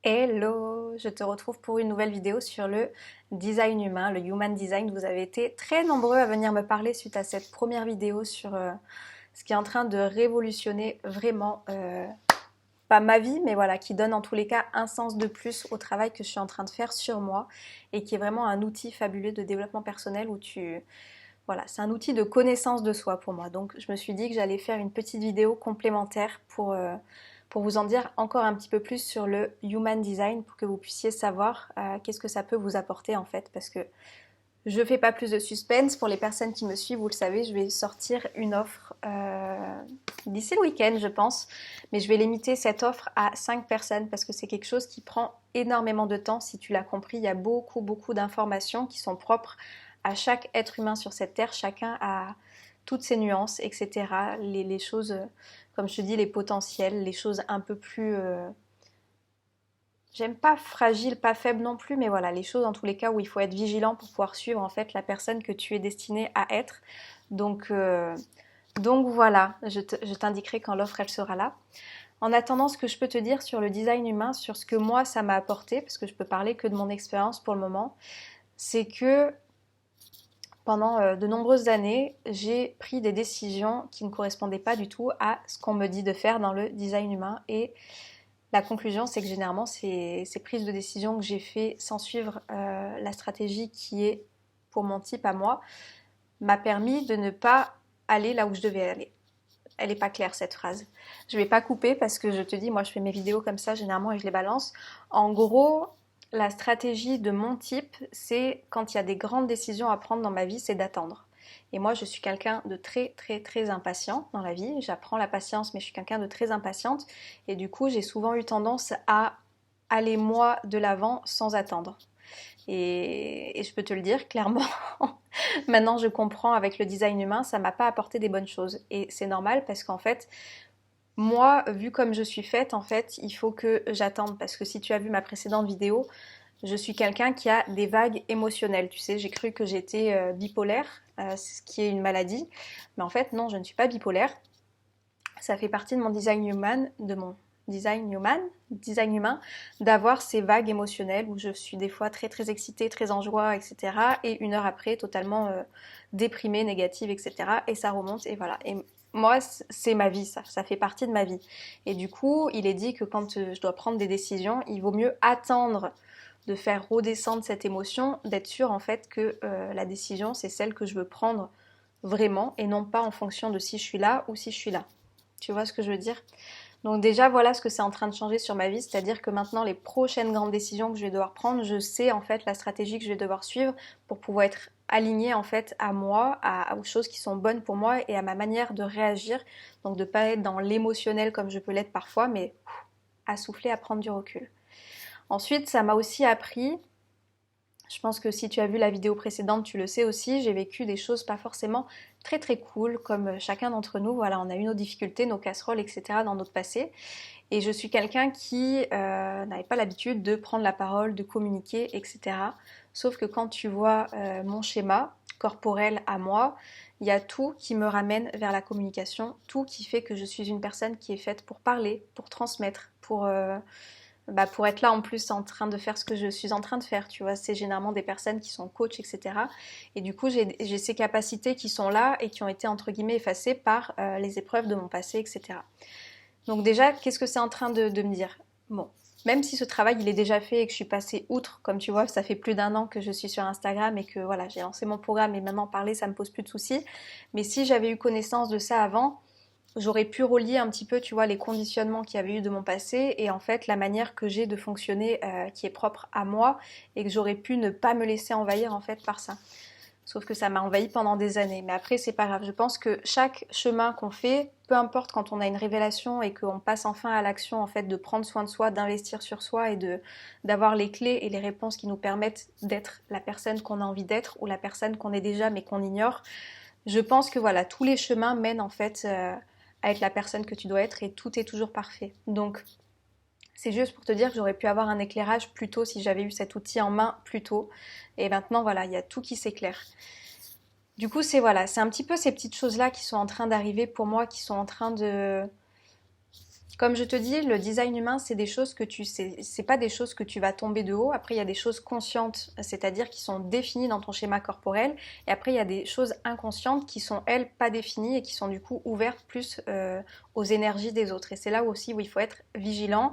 Hello, je te retrouve pour une nouvelle vidéo sur le design humain, le human design. Vous avez été très nombreux à venir me parler suite à cette première vidéo sur ce qui est en train de révolutionner vraiment, pas ma vie, mais voilà, qui donne en tous les cas un sens de plus au travail que je suis en train de faire sur moi et qui est vraiment un outil fabuleux de développement personnel voilà, c'est un outil de connaissance de soi pour moi. Donc je me suis dit que j'allais faire une petite vidéo complémentaire pour vous en dire encore un petit peu plus sur le Human Design pour que vous puissiez savoir qu'est-ce que ça peut vous apporter en fait. Parce que je fais pas plus de suspense. Pour les personnes qui me suivent, vous le savez, je vais sortir une offre d'ici le week-end, je pense. Mais je vais limiter cette offre à 5 personnes parce que c'est quelque chose qui prend énormément de temps. Si tu l'as compris, il y a beaucoup d'informations qui sont propres à chaque être humain sur cette terre. Chacun a toutes ses nuances, etc. Les choses, comme je te dis, les potentiels, les choses un peu plus j'aime pas fragile, pas faible non plus, mais voilà, les choses en tous les cas où il faut être vigilant pour pouvoir suivre en fait la personne que tu es destiné à être. Donc, euh, donc voilà, je t'indiquerai quand l'offre elle sera là. En attendant, ce que je peux te dire sur le design humain, sur ce que moi ça m'a apporté, parce que je peux parler que de mon expérience pour le moment, c'est que pendant de nombreuses années, j'ai pris des décisions qui ne correspondaient pas du tout à ce qu'on me dit de faire dans le design humain et la conclusion, c'est que généralement, ces prises de décision que j'ai fait sans suivre la stratégie qui est pour mon type à moi, m'a permis de ne pas aller là où je devais aller. Elle n'est pas claire cette phrase. Je ne vais pas couper parce que je te dis, moi je fais mes vidéos comme ça généralement et je les balance. En gros, la stratégie de mon type, c'est quand il y a des grandes décisions à prendre dans ma vie, c'est d'attendre. Et moi, je suis quelqu'un de très impatient dans la vie. J'apprends la patience, mais je suis quelqu'un de très impatiente. Et du coup, j'ai souvent eu tendance à aller moi de l'avant sans attendre. Et je peux te le dire clairement, maintenant je comprends avec le design humain, ça m'a pas apporté des bonnes choses. Et c'est normal parce qu'en fait, moi, vu comme je suis faite, en fait, il faut que j'attende. Parce que si tu as vu ma précédente vidéo, je suis quelqu'un qui a des vagues émotionnelles. Tu sais, j'ai cru que j'étais bipolaire, ce qui est une maladie. Mais en fait, non, je ne suis pas bipolaire. Ça fait partie de mon design human, de mon design humain, d'avoir ces vagues émotionnelles où je suis des fois très excitée, très en joie, etc. Et une heure après, totalement déprimée, négative, etc. Et ça remonte, et voilà. Et moi, c'est ma vie, ça fait partie de ma vie. Et du coup, il est dit que quand je dois prendre des décisions, il vaut mieux attendre de faire redescendre cette émotion, d'être sûr en fait que la décision, c'est celle que je veux prendre vraiment et non pas en fonction de si je suis là ou si je suis là. Tu vois ce que je veux dire? Donc déjà, voilà ce que c'est en train de changer sur ma vie, c'est-à-dire que maintenant, les prochaines grandes décisions que je vais devoir prendre, je sais en fait la stratégie que je vais devoir suivre pour pouvoir être alignée en fait à moi, aux choses qui sont bonnes pour moi et à ma manière de réagir. Donc de pas être dans l'émotionnel comme je peux l'être parfois, mais à souffler, à prendre du recul. Ensuite, ça m'a aussi appris, je pense que si tu as vu la vidéo précédente, tu le sais aussi, j'ai vécu des choses pas forcément très cool, comme chacun d'entre nous. Voilà, on a eu nos difficultés, nos casseroles, etc. dans notre passé. Et je suis quelqu'un qui n'avait pas l'habitude de prendre la parole, de communiquer, etc. Sauf que quand tu vois mon schéma corporel à moi, il y a tout qui me ramène vers la communication, tout qui fait que je suis une personne qui est faite pour parler, pour transmettre, pour être là en plus en train de faire ce que je suis en train de faire, tu vois, c'est généralement des personnes qui sont coachs, etc. Et du coup, j'ai ces capacités qui sont là et qui ont été entre guillemets effacées par les épreuves de mon passé, etc. Donc déjà, qu'est-ce que c'est en train de me dire? Bon, même si ce travail il est déjà fait et que je suis passée outre, comme tu vois, ça fait plus d'un an que je suis sur Instagram et que voilà, j'ai lancé mon programme et maintenant parler, ça me pose plus de soucis. Mais si j'avais eu connaissance de ça avant, j'aurais pu relier un petit peu, tu vois, les conditionnements qu'il y avait eu de mon passé et en fait la manière que j'ai de fonctionner qui est propre à moi et que j'aurais pu ne pas me laisser envahir en fait par ça. Sauf que ça m'a envahi pendant des années. Mais après, c'est pas grave. Je pense que chaque chemin qu'on fait, peu importe quand on a une révélation et qu'on passe enfin à l'action, en fait, de prendre soin de soi, d'investir sur soi et d'avoir les clés et les réponses qui nous permettent d'être la personne qu'on a envie d'être ou la personne qu'on est déjà mais qu'on ignore. Je pense que voilà, tous les chemins mènent en fait à être la personne que tu dois être et tout est toujours parfait. Donc, c'est juste pour te dire que j'aurais pu avoir un éclairage plus tôt si j'avais eu cet outil en main plus tôt. Et maintenant, voilà, il y a tout qui s'éclaire. Du coup, c'est voilà, c'est un petit peu ces petites choses-là qui sont en train d'arriver pour moi, qui sont en train de, Comme je te dis, le design humain, c'est des choses que tu sais, c'est pas des choses que tu vas tomber de haut. Après, il y a des choses conscientes, c'est-à-dire qui sont définies dans ton schéma corporel. Et après, il y a des choses inconscientes qui sont, elles, pas définies et qui sont du coup ouvertes plus aux énergies des autres. Et c'est là aussi où il faut être vigilant.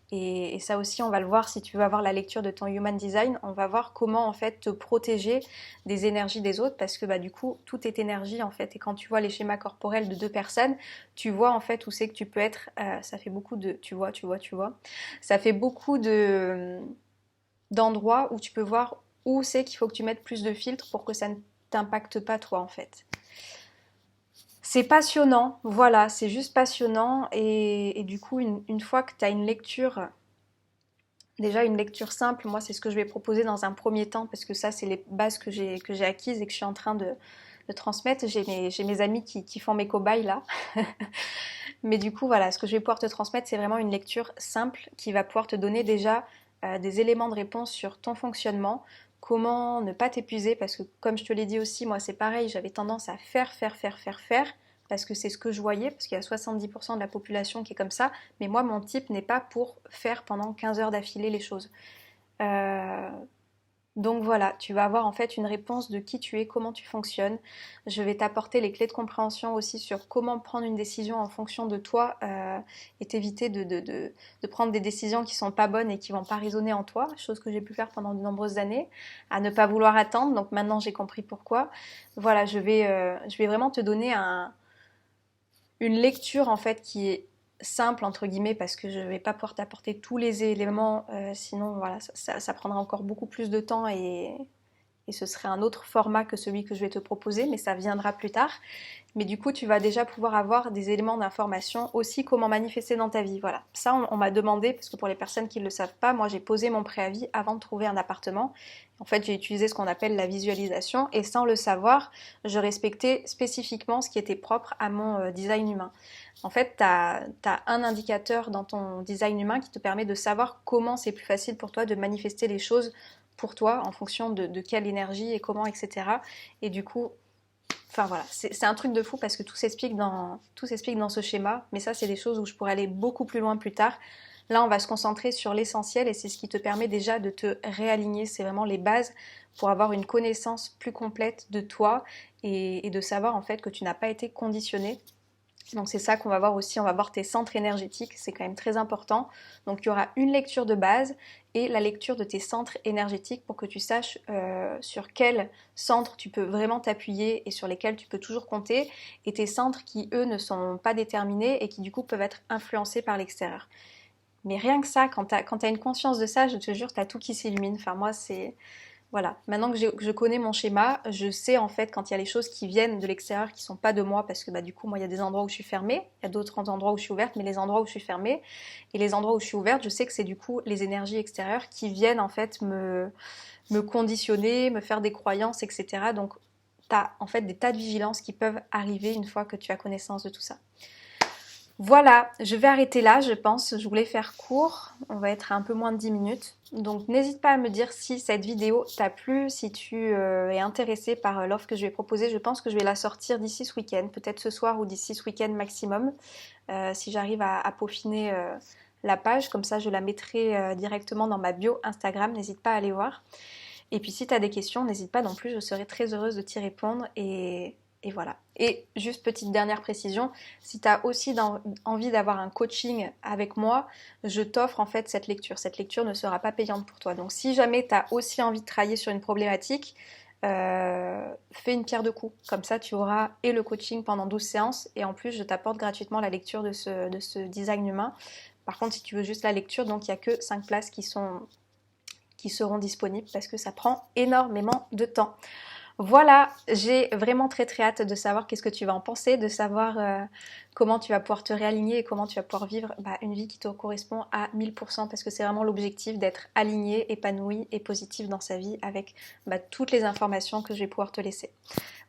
Et ça aussi, on va le voir si tu veux avoir la lecture de ton Human Design. On va voir comment en fait te protéger des énergies des autres parce que bah, du coup, tout est énergie en fait. Et quand tu vois les schémas corporels de deux personnes, tu vois en fait où c'est que tu peux être. Ça fait beaucoup de. Tu vois. Ça fait beaucoup d'endroits où tu peux voir où c'est qu'il faut que tu mettes plus de filtres pour que ça ne t'impacte pas toi en fait. C'est passionnant, voilà, c'est juste passionnant et du coup une fois que tu as une lecture, déjà une lecture simple, moi c'est ce que je vais proposer dans un premier temps parce que ça c'est les bases que j'ai acquises et que je suis en train de transmettre. J'ai mes amis qui font mes cobayes là. Mais du coup voilà, ce que je vais pouvoir te transmettre c'est vraiment une lecture simple qui va pouvoir te donner déjà des éléments de réponse sur ton fonctionnement, comment ne pas t'épuiser parce que comme je te l'ai dit aussi, moi c'est pareil, j'avais tendance à faire parce que c'est ce que je voyais, parce qu'il y a 70% de la population qui est comme ça, mais moi mon type n'est pas pour faire pendant 15 heures d'affilée les choses. Euh, donc voilà, tu vas avoir en fait une réponse de qui tu es, comment tu fonctionnes. Je vais t'apporter les clés de compréhension aussi sur comment prendre une décision en fonction de toi et t'éviter de prendre des décisions qui sont pas bonnes et qui vont pas résonner en toi, chose que j'ai pu faire pendant de nombreuses années, à ne pas vouloir attendre. Donc maintenant j'ai compris pourquoi. Voilà, je vais vraiment te donner une lecture en fait qui est simple entre guillemets parce que je vais pas pouvoir t'apporter tous les éléments sinon voilà ça prendra encore beaucoup plus de temps et ce serait un autre format que celui que je vais te proposer, mais ça viendra plus tard. Mais du coup, tu vas déjà pouvoir avoir des éléments d'information, aussi comment manifester dans ta vie. Voilà, ça on m'a demandé, parce que pour les personnes qui ne le savent pas, moi j'ai posé mon préavis avant de trouver un appartement. En fait, j'ai utilisé ce qu'on appelle la visualisation, et sans le savoir, je respectais spécifiquement ce qui était propre à mon design humain. En fait, tu as un indicateur dans ton design humain qui te permet de savoir comment c'est plus facile pour toi de manifester les choses pour toi en fonction de quelle énergie et comment, etc. Et du coup, enfin voilà, c'est un truc de fou parce que tout s'explique dans ce schéma, mais ça c'est des choses où je pourrais aller beaucoup plus loin plus tard. Là on va se concentrer sur l'essentiel et c'est ce qui te permet déjà de te réaligner, c'est vraiment les bases pour avoir une connaissance plus complète de toi et de savoir en fait que tu n'as pas été conditionné. Donc c'est ça qu'on va voir aussi, on va voir tes centres énergétiques, c'est quand même très important. Donc il y aura une lecture de base et la lecture de tes centres énergétiques pour que tu saches sur quel centre tu peux vraiment t'appuyer et sur lesquels tu peux toujours compter, et tes centres qui eux ne sont pas déterminés et qui du coup peuvent être influencés par l'extérieur. Mais rien que ça, quand tu as une conscience de ça, je te jure, tu as tout qui s'illumine. Enfin moi c'est... Voilà, maintenant que je connais mon schéma, je sais en fait quand il y a les choses qui viennent de l'extérieur qui sont pas de moi, parce que bah, du coup moi il y a des endroits où je suis fermée, il y a d'autres endroits où je suis ouverte, mais les endroits où je suis fermée et les endroits où je suis ouverte, je sais que c'est du coup les énergies extérieures qui viennent en fait me conditionner, me faire des croyances, etc. Donc tu as en fait des tas de vigilances qui peuvent arriver une fois que tu as connaissance de tout ça. Voilà, je vais arrêter là, je pense. Je voulais faire court. On va être à un peu moins de 10 minutes. Donc n'hésite pas à me dire si cette vidéo t'a plu, si tu es intéressé par l'offre que je vais proposer. Je pense que je vais la sortir d'ici ce week-end, peut-être ce soir ou d'ici ce week-end maximum. Si j'arrive à peaufiner la page, comme ça je la mettrai directement dans ma bio Instagram. N'hésite pas à aller voir. Et puis si tu as des questions, n'hésite pas non plus, je serai très heureuse de t'y répondre. Et voilà. Et juste petite dernière précision, si tu as aussi envie d'avoir un coaching avec moi, je t'offre en fait cette lecture. Cette lecture ne sera pas payante pour toi. Donc si jamais tu as aussi envie de travailler sur une problématique, fais une pierre deux coups. Comme ça, tu auras et le coaching pendant 12 séances et en plus, je t'apporte gratuitement la lecture de ce design humain. Par contre, si tu veux juste la lecture, donc il n'y a que 5 places qui seront disponibles parce que ça prend énormément de temps. Voilà, j'ai vraiment très hâte de savoir qu'est-ce que tu vas en penser, de savoir comment tu vas pouvoir te réaligner et comment tu vas pouvoir vivre une vie qui te correspond à 1000% parce que c'est vraiment l'objectif d'être aligné, épanoui et positif dans sa vie avec toutes les informations que je vais pouvoir te laisser.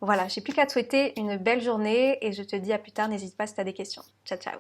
Voilà, j'ai plus qu'à te souhaiter une belle journée et je te dis à plus tard, n'hésite pas si tu as des questions. Ciao ciao.